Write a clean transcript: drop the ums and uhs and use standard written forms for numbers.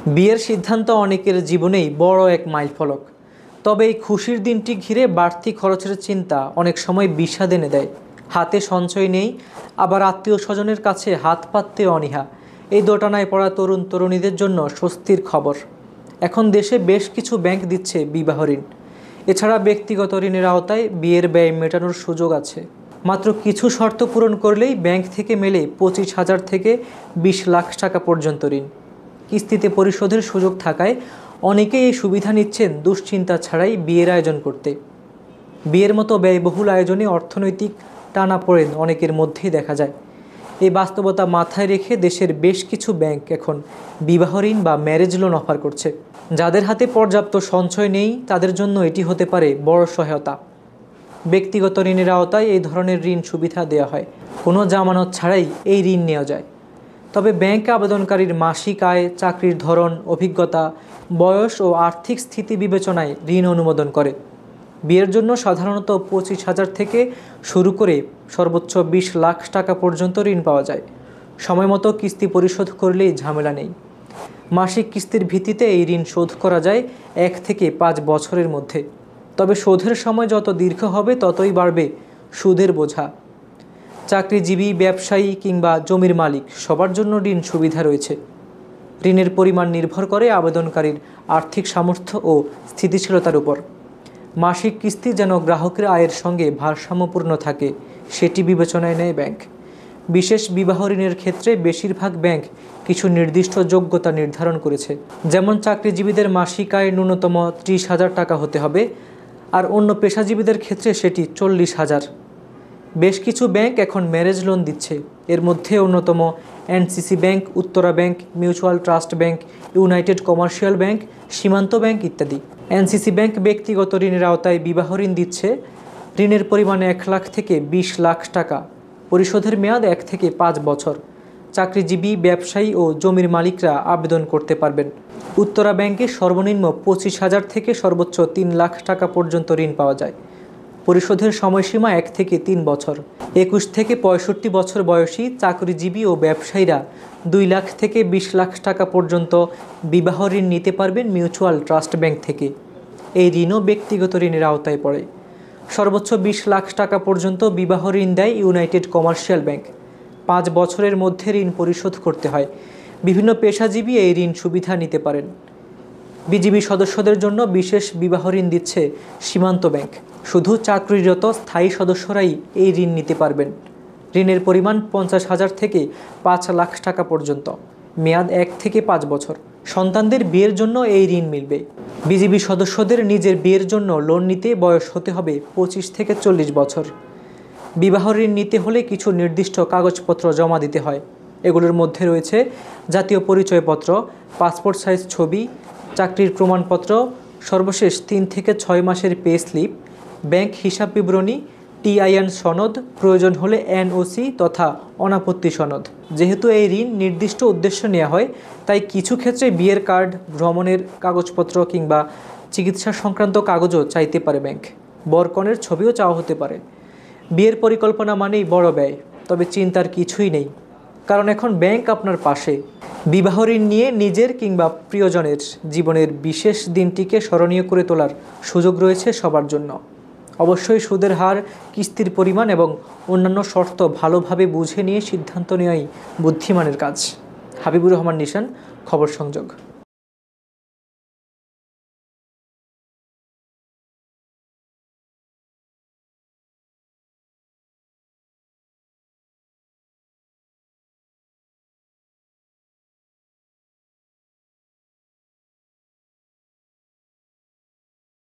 বিয়ের সিদ্ধান্ত অনেকের জীবনেই বড় এক মাইলফলক। তবে এই খুশির দিনটি ঘিরে বাড়তি খরচের চিন্তা অনেক সময় বিষাদ এনে দেয়। হাতে সঞ্চয় নেই, আবার আত্মীয় স্বজনের কাছে হাত পাততে অনীহা। এই দোটানায় পড়া তরুণ তরুণীদের জন্য স্বস্তির খবর। এখন দেশে বেশ কিছু ব্যাংক দিচ্ছে বিবাহ ঋণ। এছাড়া ব্যক্তিগত ঋণের আওতায় বিয়ের ব্যয় মেটানোর সুযোগ আছে। মাত্র কিছু শর্ত পূরণ করলেই ব্যাংক থেকে মেলে 25,000 থেকে 20 লাখ টাকা পর্যন্ত ঋণ। কিস্তিতে পরিশোধের সুযোগ থাকায় অনেকেই এই সুবিধা নিচ্ছেন দুশ্চিন্তা ছাড়াই বিয়ের আয়োজন করতে। বিয়ের মতো ব্যয়বহুল আয়োজনে অর্থনৈতিক টানাপোড়েন অনেকের মধ্যেই দেখা যায়। এই বাস্তবতা মাথায় রেখে দেশের বেশ কিছু ব্যাংক এখন বিবাহ ঋণ বা ম্যারেজ লোন অফার করছে। যাদের হাতে পর্যাপ্ত সঞ্চয় নেই তাদের জন্য এটি হতে পারে বড় সহায়তা। ব্যক্তিগত ঋণের আওতায় এই ধরনের ঋণ সুবিধা দেওয়া হয়, কোনো জামানত ছাড়াই এই ঋণ নেওয়া যায়। তবে ব্যাংক আবেদনকারীর মাসিক আয়, চাকরির ধরন, অভিজ্ঞতা, বয়স ও আর্থিক স্থিতি বিবেচনায় ঋণ অনুমোদন করে। বিয়ের জন্য সাধারণত 25,000 থেকে শুরু করে সর্বোচ্চ 20 লাখ টাকা পর্যন্ত ঋণ পাওয়া যায়। সময়মতো কিস্তি পরিশোধ করলেই ঝামেলা নেই। মাসিক কিস্তির ভিত্তিতে এই ঋণ শোধ করা যায় 1 থেকে 5 বছরের মধ্যে। তবে শোধের সময় যত দীর্ঘ হবে ততই বাড়বে সুদের বোঝা। চাকরিজীবী, ব্যবসায়ী কিংবা জমির মালিক সবার জন্য ঋণ সুবিধা রয়েছে। ঋণের পরিমাণ নির্ভর করে আবেদনকারীর আর্থিক সামর্থ্য ও স্থিতিশীলতার উপর। মাসিক কিস্তি যেন গ্রাহকের আয়ের সঙ্গে ভারসাম্যপূর্ণ থাকে সেটি বিবেচনায় নেয় ব্যাংক। বিশেষ বিবাহ ঋণের ক্ষেত্রে বেশিরভাগ ব্যাংক কিছু নির্দিষ্ট যোগ্যতা নির্ধারণ করেছে। যেমন চাকরিজীবীদের মাসিক আয় ন্যূনতম 30,000 টাকা হতে হবে, আর অন্য পেশাজীবীদের ক্ষেত্রে সেটি 40,000। বেশ কিছু ব্যাংক এখন ম্যারেজ লোন দিচ্ছে। এর মধ্যে অন্যতম NCC bank, Uttara bank, mutual trust bank, United commercial bank, সীমান্ত ব্যাংক ইত্যাদি। এনসিসি ব্যাংক ব্যক্তিগত ঋণের আওতায় বিবাহ ঋণ দিচ্ছে। ঋণের পরিমাণ 1 লাখ থেকে 20 লাখ টাকা। পরিশোধের মেয়াদ 1 থেকে 5 বছর। চাকরিজীবী, ব্যবসায়ী ও জমির মালিকরা আবেদন করতে পারবেন। উত্তরা ব্যাংকে সর্বনিম্ন 25,000 থেকে সর্বোচ্চ 3 লাখ টাকা পর্যন্ত ঋণ পাওয়া যায়। পরিশোধের সময়সীমা 1 থেকে 3 বছর। 21 থেকে 65 বছর বয়সী চাকরিজীবী ও ব্যবসায়ীরা 2 লাখ থেকে 20 লাখ টাকা পর্যন্ত বিবাহ ঋণ নিতে পারবেন মিউচুয়াল ট্রাস্ট ব্যাংক থেকে। এই ঋণও ব্যক্তিগত ঋণের আওতায় পড়ে। সর্বোচ্চ 20 লাখ টাকা পর্যন্ত বিবাহ ঋণ দেয় ইউনাইটেড কমার্শিয়াল ব্যাংক। 5 বছরের মধ্যে ঋণ পরিশোধ করতে হয়। বিভিন্ন পেশাজীবী এই ঋণ সুবিধা নিতে পারেন। বিজিবি সদস্যদের জন্য বিশেষ বিবাহ ঋণ দিচ্ছে সীমান্ত ব্যাংক। শুধু চাকরিরত স্থায়ী সদস্যরাই এই ঋণ নিতে পারবেন। ঋণের পরিমাণ 50,000 থেকে 5 লাখ টাকা পর্যন্ত। মেয়াদ 1 থেকে 5 বছর। সন্তানদের বিয়ের জন্য এই ঋণ মিলবে। বিজিবি সদস্যদের নিজের বিয়ের জন্য লোন নিতে বয়স হতে হবে 25 থেকে 40 বছর। বিবাহ ঋণ নিতে হলে কিছু নির্দিষ্ট কাগজপত্র জমা দিতে হয়। এগুলোর মধ্যে রয়েছে জাতীয় পরিচয়পত্র, পাসপোর্ট সাইজ ছবি, চাকরির প্রমাণপত্র, সর্বশেষ 3 থেকে 6 মাসের পে স্লিপ, ব্যাংক হিসাব বিবরণী, টিআইএন সনদ, প্রয়োজন হলে এনওসি তথা অনাপত্তি সনদ। যেহেতু এই ঋণ নির্দিষ্ট উদ্দেশ্যে নেওয়া হয়, তাই কিছু ক্ষেত্রে বিয়ের কার্ড, ভ্রমণের কাগজপত্র কিংবা চিকিৎসা সংক্রান্ত কাগজও চাইতে পারে ব্যাংক। বরকনের ছবিও চাওয়া হতে পারে। বিয়ের পরিকল্পনা মানেই বড় ব্যয়, তবে চিন্তার কিছুই নেই, কারণ এখন ব্যাংক আপনার পাশে। বিবাহ ঋণ নিয়ে নিজের কিংবা প্রিয়জনের জীবনের বিশেষ দিনটিকে স্মরণীয় করে তোলার সুযোগ রয়েছে সবার জন্য। অবশ্যই সুদের হার, কিস্তির পরিমাণ এবং অন্যান্য শর্ত ভালোভাবে বুঝে নিয়ে সিদ্ধান্ত নেওয়াই বুদ্ধিমানের কাজ। হাবিবুর রহমান নিশান, খবর সংযোগ।